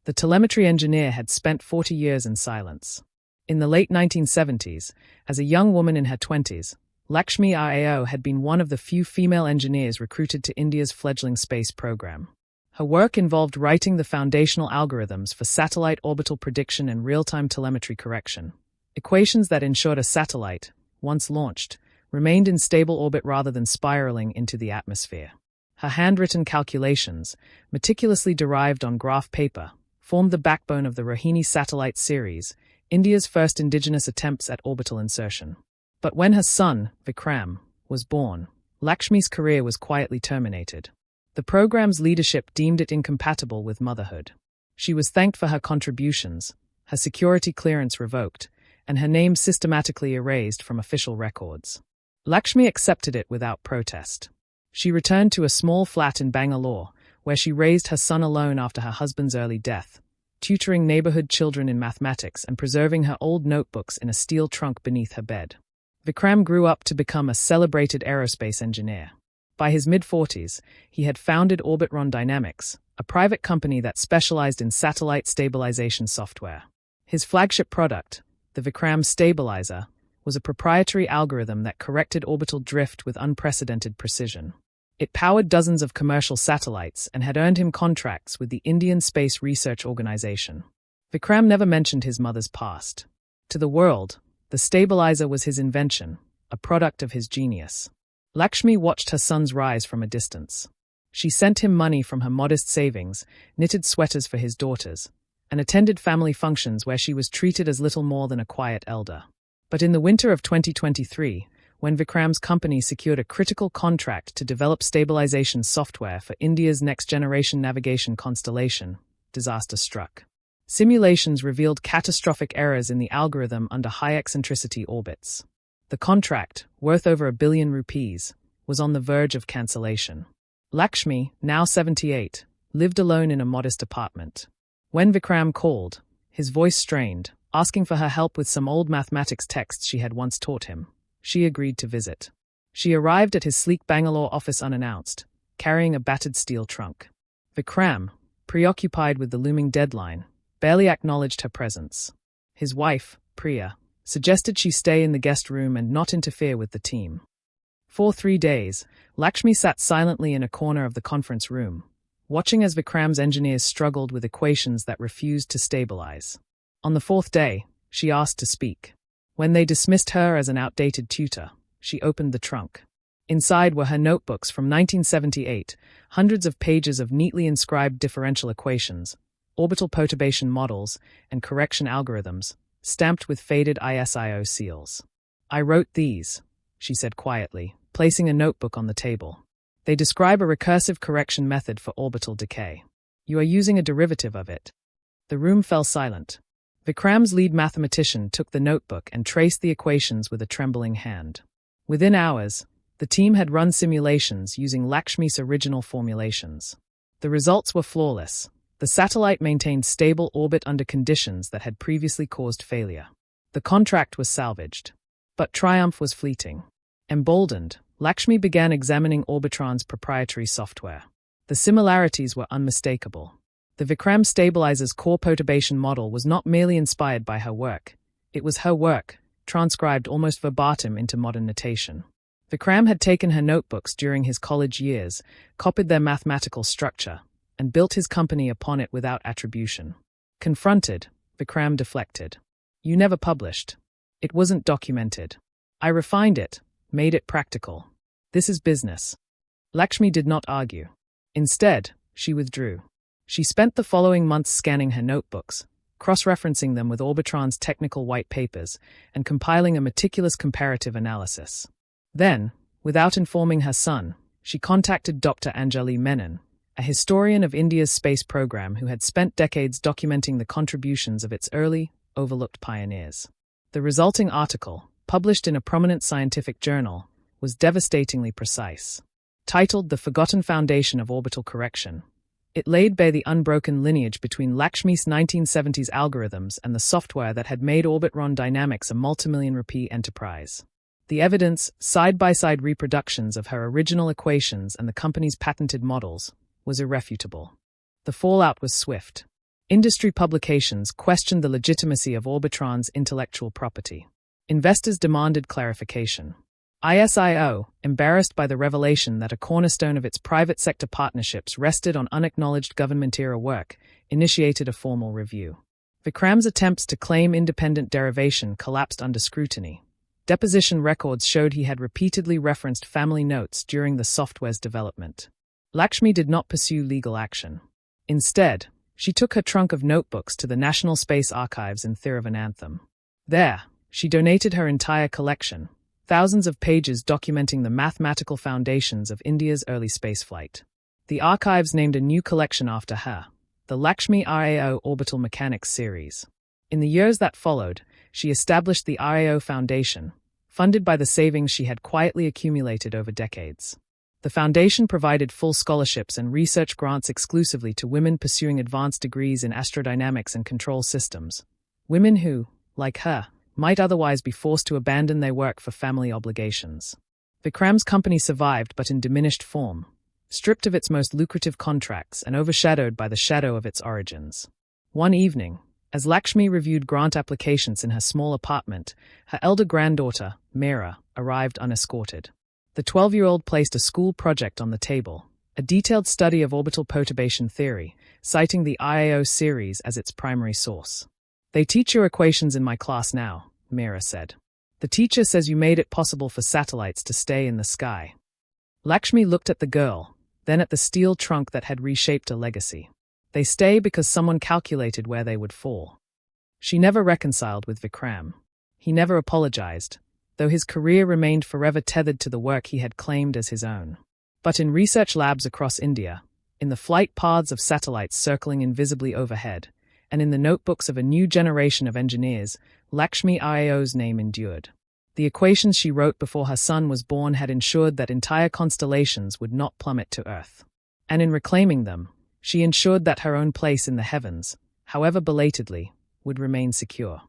The telemetry engineer had spent 40 years in silence. In the late 1970s, as a young woman in her 20s, Lakshmi Rao had been one of the few female engineers recruited to India's fledgling space program. Her work involved writing the foundational algorithms for satellite orbital prediction and real-time telemetry correction, equations that ensured a satellite, once launched, remained in stable orbit rather than spiraling into the atmosphere. Her handwritten calculations, meticulously derived on graph paper, formed the backbone of the Rohini satellite series, India's first indigenous attempts at orbital insertion. But when her son, Vikram, was born, Lakshmi's career was quietly terminated. The program's leadership deemed it incompatible with motherhood. She was thanked for her contributions, her security clearance revoked, and her name systematically erased from official records. Lakshmi accepted it without protest. She returned to a small flat in Bangalore, where she raised her son alone after her husband's early death, tutoring neighborhood children in mathematics and preserving her old notebooks in a steel trunk beneath her bed. Vikram grew up to become a celebrated aerospace engineer. By his mid-40s, he had founded Orbitron Dynamics, a private company that specialized in satellite stabilization software. His flagship product, the Vikram Stabilizer, was a proprietary algorithm that corrected orbital drift with unprecedented precision. It powered dozens of commercial satellites and had earned him contracts with the Indian Space Research Organization. Vikram never mentioned his mother's past. To the world, the stabilizer was his invention, a product of his genius. Lakshmi watched her son's rise from a distance. She sent him money from her modest savings, knitted sweaters for his daughters, and attended family functions where she was treated as little more than a quiet elder. But in the winter of 2023, when Vikram's company secured a critical contract to develop stabilization software for India's next-generation navigation constellation, disaster struck. Simulations revealed catastrophic errors in the algorithm under high-eccentricity orbits. The contract, worth over ₹1 billion, was on the verge of cancellation. Lakshmi, now 78, lived alone in a modest apartment. When Vikram called, his voice strained, asking for her help with some old mathematics texts she had once taught him, she agreed to visit. She arrived at his sleek Bangalore office unannounced, carrying a battered steel trunk. Vikram, preoccupied with the looming deadline, barely acknowledged her presence. His wife, Priya, suggested she stay in the guest room and not interfere with the team. For 3 days, Lakshmi sat silently in a corner of the conference room, watching as Vikram's engineers struggled with equations that refused to stabilize. On the 4th day, she asked to speak. When they dismissed her as an outdated tutor, she opened the trunk. Inside were her notebooks from 1978, hundreds of pages of neatly inscribed differential equations, orbital perturbation models, and correction algorithms, stamped with faded ISIO seals. "I wrote these," she said quietly, placing a notebook on the table. "They describe a recursive correction method for orbital decay. You are using a derivative of it." The room fell silent. Vikram's lead mathematician took the notebook and traced the equations with a trembling hand. Within hours, the team had run simulations using Lakshmi's original formulations. The results were flawless. The satellite maintained stable orbit under conditions that had previously caused failure. The contract was salvaged. But triumph was fleeting. Emboldened, Lakshmi began examining Orbitron's proprietary software. The similarities were unmistakable. The Vikram stabilizer's core perturbation model was not merely inspired by her work. It was her work, transcribed almost verbatim into modern notation. Vikram had taken her notebooks during his college years, copied their mathematical structure, and built his company upon it without attribution. Confronted, Vikram deflected. "You never published. It wasn't documented. I refined it, made it practical. This is business." Lakshmi did not argue. Instead, she withdrew. She spent the following months scanning her notebooks, cross-referencing them with Orbitron's technical white papers, and compiling a meticulous comparative analysis. Then, without informing her son, she contacted Dr. Anjali Menon, a historian of India's space program who had spent decades documenting the contributions of its early, overlooked pioneers. The resulting article, published in a prominent scientific journal, was devastatingly precise. Titled The Forgotten Foundation of Orbital Correction, it laid bare the unbroken lineage between Lakshmi's 1970s algorithms and the software that had made Orbitron Dynamics a multimillion-rupee enterprise. The evidence, side-by-side reproductions of her original equations and the company's patented models, was irrefutable. The fallout was swift. Industry publications questioned the legitimacy of Orbitron's intellectual property. Investors demanded clarification. ISIO, embarrassed by the revelation that a cornerstone of its private sector partnerships rested on unacknowledged government-era work, initiated a formal review. Vikram's attempts to claim independent derivation collapsed under scrutiny. Deposition records showed he had repeatedly referenced family notes during the software's development. Lakshmi did not pursue legal action. Instead, she took her trunk of notebooks to the National Space Archives in Thiruvananthapuram. There, she donated her entire collection, thousands of pages documenting the mathematical foundations of India's early spaceflight. The archives named a new collection after her, the Lakshmi Rao Orbital Mechanics series. In the years that followed, she established the Rao Foundation, funded by the savings she had quietly accumulated over decades. The foundation provided full scholarships and research grants exclusively to women pursuing advanced degrees in astrodynamics and control systems, women who, like her, might otherwise be forced to abandon their work for family obligations. Vikram's company survived but in diminished form, stripped of its most lucrative contracts and overshadowed by the shadow of its origins. One evening, as Lakshmi reviewed grant applications in her small apartment, her elder granddaughter, Meera, arrived unescorted. The 12-year-old placed a school project on the table, a detailed study of orbital perturbation theory, citing the IAO series as its primary source. "They teach your equations in my class now," Meera said. "The teacher says you made it possible for satellites to stay in the sky." Lakshmi looked at the girl, then at the steel trunk that had reshaped a legacy. "They stay because someone calculated where they would fall." She never reconciled with Vikram. He never apologized, though his career remained forever tethered to the work he had claimed as his own. But in research labs across India, in the flight paths of satellites circling invisibly overhead, and in the notebooks of a new generation of engineers, Lakshmi Rao's name endured. The equations she wrote before her son was born had ensured that entire constellations would not plummet to Earth. And in reclaiming them, she ensured that her own place in the heavens, however belatedly, would remain secure.